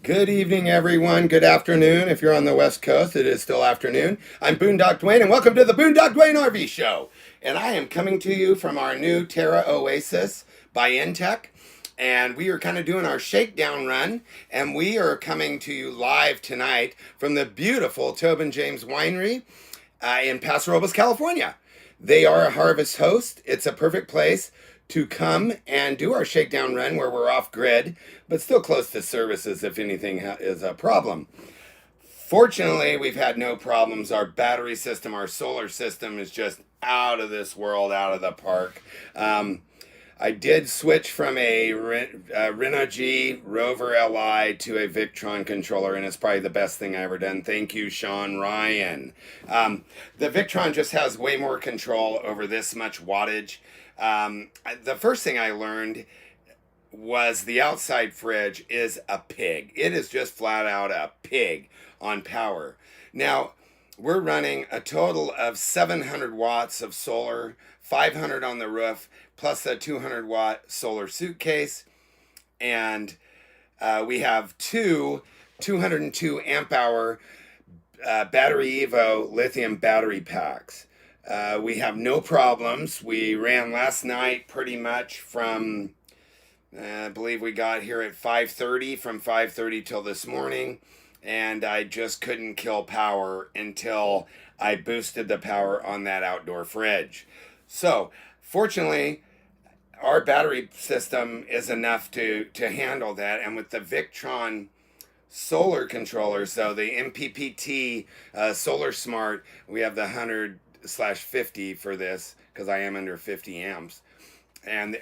Good evening, everyone. Good afternoon. If you're on the West Coast, it is still afternoon. I'm Boondock Duane, and welcome to the Boondock Duane RV Show. And I am coming to you from our new Terra Oasis by Intech. And we are kind of doing our shakedown run. And we are coming to you live tonight from the beautiful Tobin James Winery in Paso, Robles, California. They are a harvest host. It's a perfect place to come and do our shakedown run where we're off grid, but still close to services if anything is a problem. Fortunately, we've had no problems. Our battery system, our solar system is just out of this world, out of the park. I did switch from a Renault G Rover Li to a Victron controller, and it's probably the best thing I ever done. Thank you, Sean Ryan. The Victron just has way more control over this much wattage. The first thing I learned was the outside fridge is a pig. It is just flat out a pig on power. Now, we're running a total of 700 watts of solar, 500 on the roof, plus a 200 watt solar suitcase. And we have two 202 amp hour Battery Evo lithium battery packs. We have no problems. We ran last night pretty much from, I believe we got here at 5:30, from 5:30 till this morning. And I just couldn't kill power until I boosted the power on that outdoor fridge. So, fortunately, our battery system is enough to handle that. And with the Victron solar controller, so the MPPT Solar Smart, we have the 100/50 for this because I am under 50 amps. And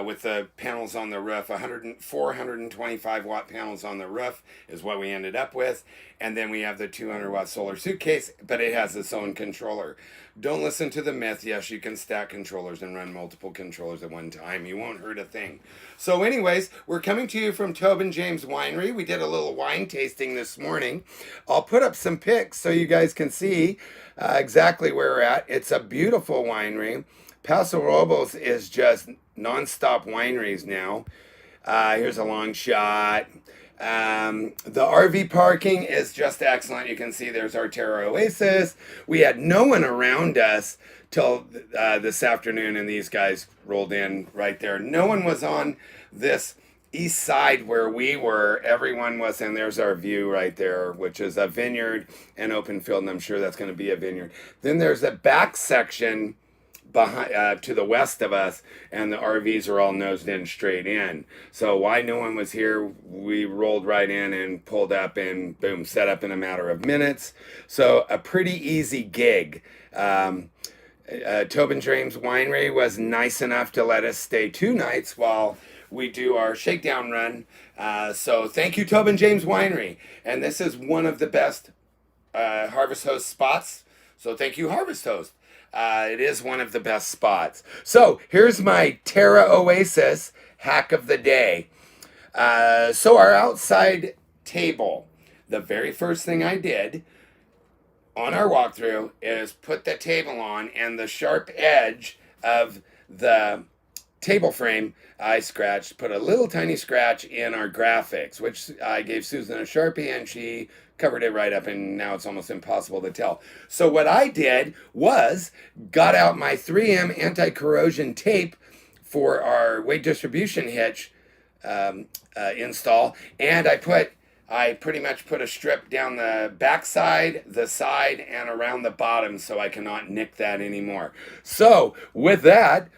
with the panels on the roof, 425 watt panels on the roof is what we ended up with. And then we have the 200 watt solar suitcase, but it has its own controller. Don't listen to the myth. Yes, you can stack controllers and run multiple controllers at one time. You won't hurt a thing. So anyways, we're coming to you from Tobin James Winery. We did a little wine tasting this morning. I'll put up some pics so you guys can see exactly where we're at. It's a beautiful winery. Paso Robles is just nonstop wineries now. Here's a long shot. The RV parking is just excellent. You can see there's our Terra Oasis. We had no one around us till this afternoon, and these guys rolled in right there. No one was on this east side where we were. Everyone was, and there's our view right there, which is a vineyard and open field, and I'm sure that's going to be a vineyard. Then there's a back section behind to the west of us, and the RVs are all nosed in straight in. So why no one was here, we rolled right in and pulled up and boom, set up in a matter of minutes. So a pretty easy gig. Tobin James Winery was nice enough to let us stay 2 nights while we do our shakedown run. So thank you, Tobin James Winery. And this is one of the best Harvest Host spots. So thank you, Harvest Host. It is one of the best spots. So here's my Terra Oasis hack of the day. So our outside table, the very first thing I did on our walkthrough is put the table on, and the sharp edge of the table frame I scratched, put a little tiny scratch in our graphics, which I gave Susan a Sharpie, and she covered it right up, and now it's almost impossible to tell. So what I did was got out my 3M anti-corrosion tape for our weight distribution hitch install, and I pretty much put a strip down the backside, the side, and around the bottom so I cannot nick that anymore. So with that,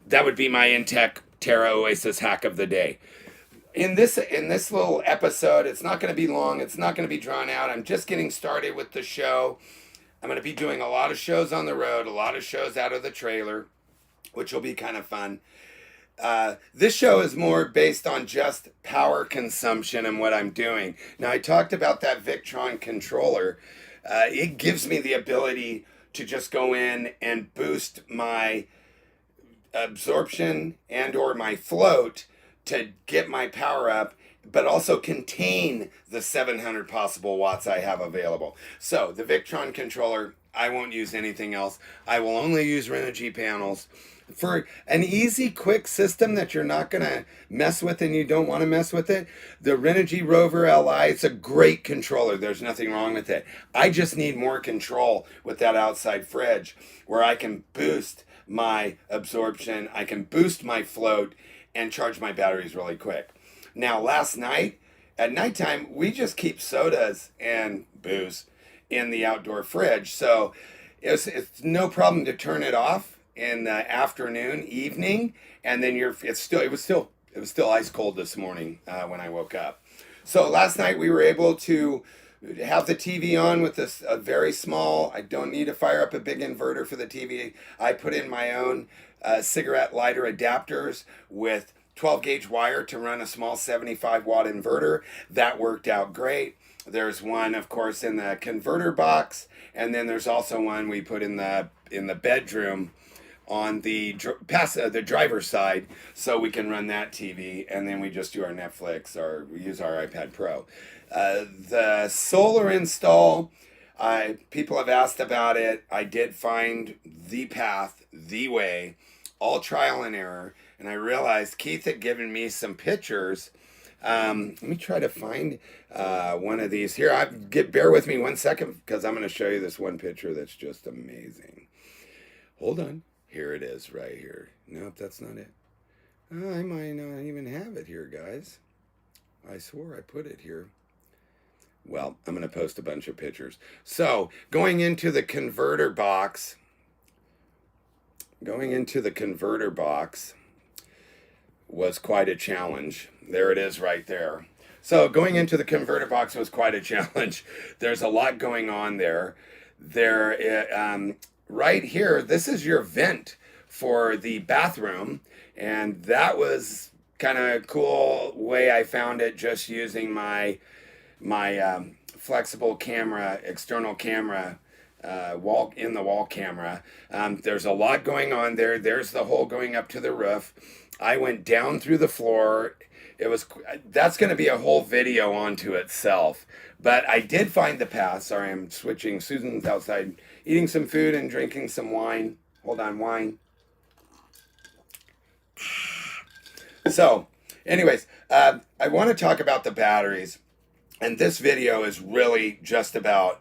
that would be my Intech Terra Oasis hack of the day. In this little episode, it's not going to be long. It's not going to be drawn out. I'm just getting started with the show. I'm going to be doing a lot of shows on the road, a lot of shows out of the trailer, which will be kind of fun. This show is more based on just power consumption and what I'm doing. Now, I talked about that Victron controller. It gives me the ability to just go in and boost my absorption and or my float to get my power up, but also contain the 700 possible watts I have available. So the Victron controller, I won't use anything else. I will only use Renault G panels. For an easy, quick system that you're not going to mess with and you don't want to mess with it, the Renogy Rover Li, it's a great controller. There's nothing wrong with it. I just need more control with that outside fridge where I can boost my absorption, I can boost my float, and charge my batteries really quick. Now, last night, at nighttime, we just keep sodas and booze in the outdoor fridge. So it's no problem to turn it off in the afternoon, evening, and then it was still ice cold this morning when I woke up. So last night we were able to have the TV on with this very small. I don't need to fire up a big inverter for the TV. I put in my own cigarette lighter adapters with 12 gauge wire to run a small 75 watt inverter. That worked out great. There's one, of course, in the converter box, and then there's also one we put in the bedroom on the driver's side, so we can run that TV, and then we just do our Netflix or we use our iPad Pro. The solar install, people have asked about it. I did find the path, the way, all trial and error, and I realized Keith had given me some pictures. Let me try to find one of these here. Bear with me 1 second because I'm going to show you this one picture that's just amazing. Hold on. Here it is right here. Nope, that's not it. I might not even have it here, guys. I swore I put it here. Well, I'm going to post a bunch of pictures. So, going into the converter box was quite a challenge. There it is right there. So going into the converter box was quite a challenge. There's a lot going on there. Right here, this is your vent for the bathroom, and that was kind of cool way I found it, just using my flexible camera, external camera, wall camera. There's a lot going on there. There's the hole going up to the roof. I went down through the floor. That's going to be a whole video onto itself. But I did find the path. Sorry, I'm switching. Susan's outside eating some food and drinking some wine. Hold on, wine. So, anyways, I want to talk about the batteries. And this video is really just about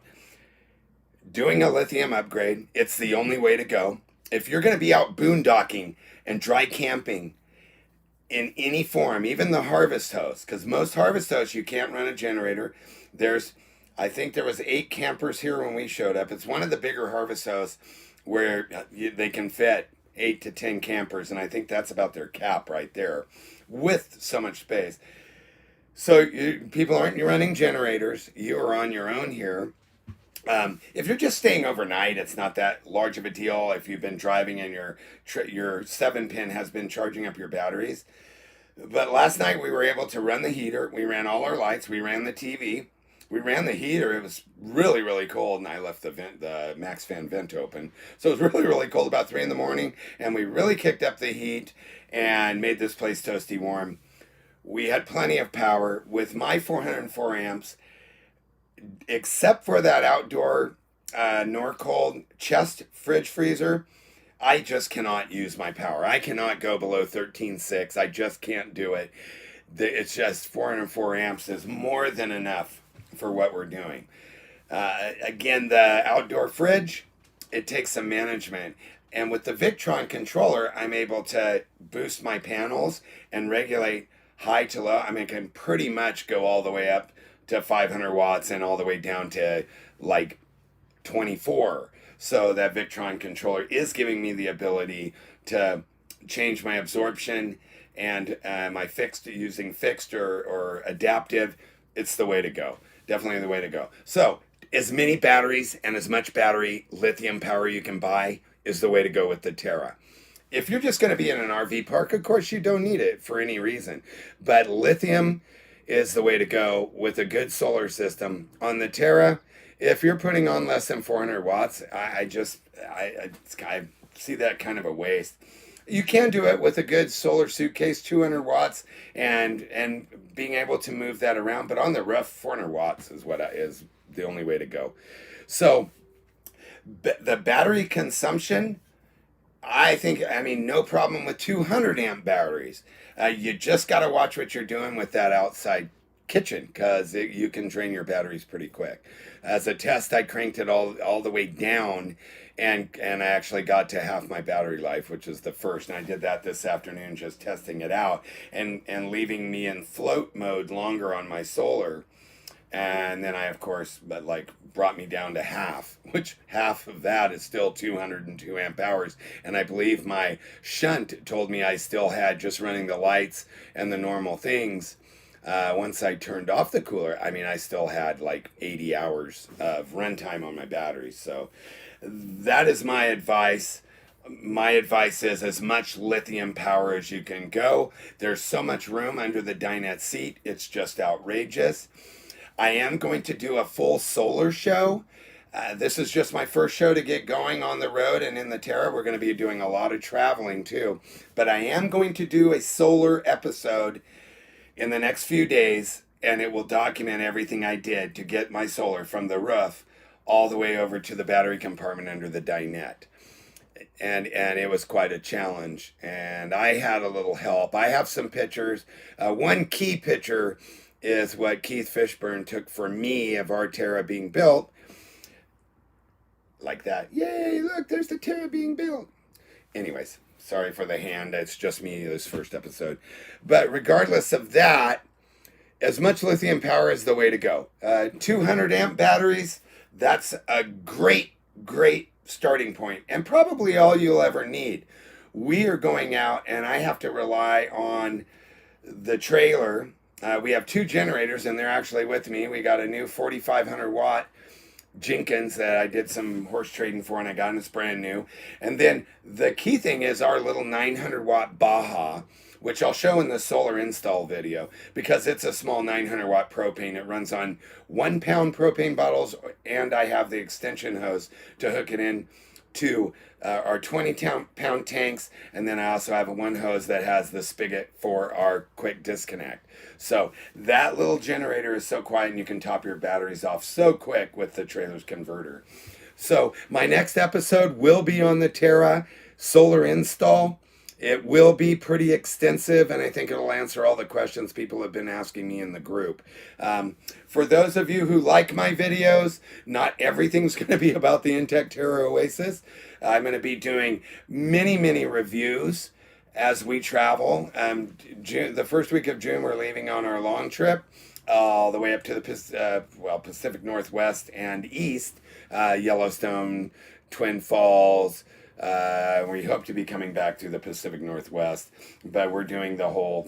doing a lithium upgrade. It's the only way to go. If you're going to be out boondocking and dry camping in any form, even the harvest host, because most harvest hosts you can't run a generator. I think there was 8 campers here when we showed up. It's one of the bigger harvest hosts where they can fit 8 to 10 campers, and I think that's about their cap right there with so much space. So people aren't running generators. You are on your own here. If you're just staying overnight, it's not that large of a deal. If you've been driving and your 7-pin has been charging up your batteries. But last night we were able to run the heater. We ran all our lights. We ran the TV. We ran the heater. It was really, really cold, and I left the max fan vent open. So it was really, really cold about 3 in the morning, and we really kicked up the heat and made this place toasty warm. We had plenty of power with my 404 amps. Except for that outdoor Norcold chest fridge freezer, I just cannot use my power. I cannot go below 13.6. I just can't do it. It's just 404 amps is more than enough for what we're doing. Again, the outdoor fridge, it takes some management. And with the Victron controller, I'm able to boost my panels and regulate high to low. I mean, I can pretty much go all the way up to 500 watts and all the way down to like 24. So that Victron controller is giving me the ability to change my absorption and my using fixed or adaptive. It's the way to go. Definitely the way to go. So as many batteries and as much battery lithium power you can buy is the way to go with the Terra. If you're just going to be in an RV park, of course you don't need it for any reason. But lithium is the way to go with a good solar system. On the Terra, if you're putting on less than 400 watts, I see that kind of a waste. You can do it with a good solar suitcase, 200 watts, and being able to move that around. But on the roof, 400 watts is the only way to go. So the battery consumption, I think, I mean, no problem with 200 amp batteries. You just got to watch what you're doing with that outside kitchen because you can drain your batteries pretty quick. As a test, I cranked it all the way down, and I actually got to half my battery life, which is the first. And I did that this afternoon, just testing it out and leaving me in float mode longer on my solar. And then I, of course, but like brought me down to half, which half of that is still 202 amp hours. And I believe my shunt told me I still had, just running the lights and the normal things. Once I turned off the cooler, I mean, I still had like 80 hours of runtime on my battery. So that is my advice. My advice is as much lithium power as you can go. There's so much room under the dinette seat. It's just outrageous. I am going to do a full solar show. This is just my first show to get going on the road and in the Terra. We're going to be doing a lot of traveling too. But I am going to do a solar episode in the next few days, and it will document everything I did to get my solar from the roof all the way over to the battery compartment under the dinette. And it was quite a challenge. And I had a little help. I have some pictures. One key picture is what Keith Fishburne took for me of our Terra being built. Like that. Yay, look, there's the Terra being built. Anyways, sorry for the hand. It's just me this first episode. But regardless of that, as much lithium power is the way to go. 200 amp batteries, that's a great starting point, and probably all you'll ever need. We are going out, and I have to rely on the trailer. We have two generators, and they're actually with me. We got a new 4,500 watt Jenkins that I did some horse trading for, and I got, and it's brand new. And then the key thing is our little 900 watt Baja, which I'll show in the solar install video, because it's a small 900 watt propane. It runs on 1 pound propane bottles, and I have the extension hose to hook it in to our 20 pound tanks, and then I also have a one hose that has the spigot for our quick disconnect. So that little generator is so quiet, and you can top your batteries off so quick with the trailer's converter. So my next episode will be on the Terra solar install. It will be pretty extensive, and I think it'll answer all the questions people have been asking me in the group. For those of you who like my videos, not everything's going to be about the Intech Terra Oasis. I'm going to be doing many reviews as we travel. The first week of June, we're leaving on our long trip all the way up to the Pacific Northwest and East, Yellowstone, Twin Falls. We hope to be coming back to the Pacific Northwest, but we're doing the whole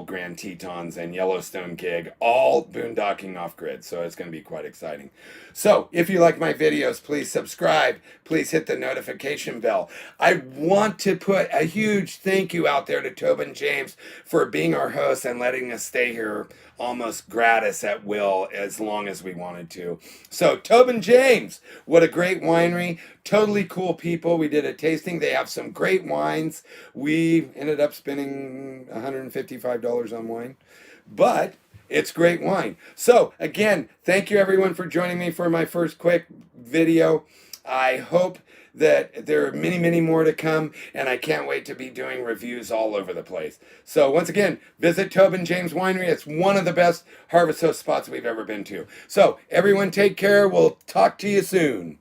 Grand Tetons and Yellowstone gig, all boondocking off grid. So it's going to be quite exciting. So if you like my videos, please subscribe. Please hit the notification bell. I want to put a huge thank you out there to Tobin James for being our host and letting us stay here almost gratis at will as long as we wanted to. So Tobin James, what a great winery. Totally cool people. We did a tasting. They have some great wines. We ended up spending $155 on wine, but it's great wine. So again, thank you everyone for joining me for my first quick video. I hope that there are many more to come, and I can't wait to be doing reviews all over the place. So once again, visit Tobin James Winery. It's one of the best Harvest Host spots we've ever been to. So everyone take care. We'll talk to you soon.